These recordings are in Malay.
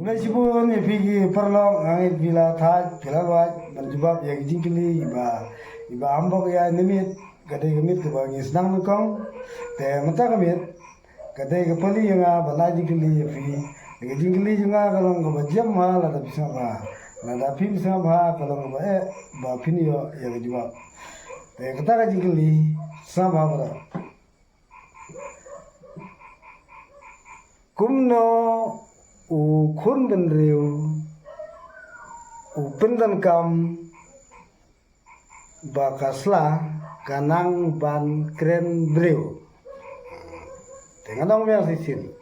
Kumesipun ipigi perlong angit bila thaj bila luaj menjebab yang jingkili iba ambok ya nimit kadai gemit ke bangi senang nukong te mata gemit kadai ke pali yang bala jingkili ipi ke jingkili juga kalau ngaba jam ma la da bisa ba la da pim bisa ba kalau ngaba ba pinio ya jebab te kata ka jingkili sama ba kumno ukun benriu upendan kam bakasla kanang ban kren briu dengan orang sisin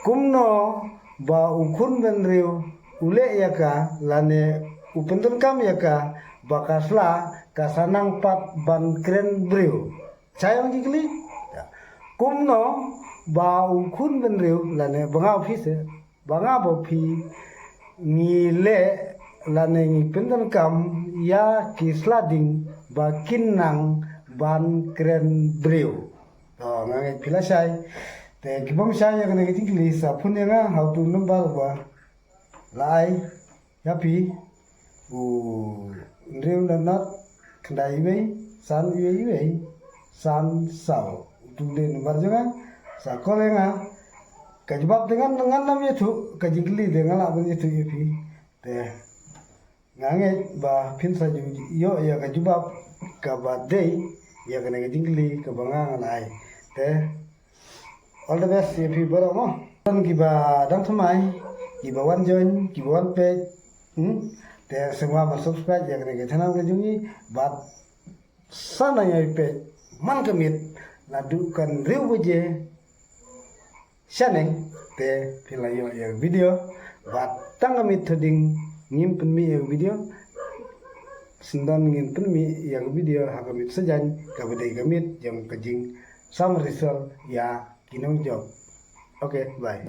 kumno ba ukun benriu ule yaka lane upendan kam yaka bakasla kasanang pat ban kren briu sayang jikli kumno ba ukun benriu lane banga office banga bopi ngile lane pendan kam ya kislading ba kinang ban kren breu to ngangai pilasai te kibom sai ya kene tingli sa punenga how to number ba lai yapi u ndreu na nat kndai wei san wei san sao tu le number janga sa kolenga kajbab dengan nam itu kajingli dengan apa itu ipi te nganget ba pinsa yo ya kajbab kabadei ya kena kajingli kabangang lai te all the best ipi baramo tan kiba dang thamai kiba wan join kiba wan page te semua subscribe ya kena channel kajungi bat sana ya page man kamit ladukan riu beje Shaneng te pilayo yang video batang kami tading nyimpen mi yang video sendan nyimpen mi yang video hakamit sejan kabadai kamit yang kajing sama result ya kinong job. Oke, bye.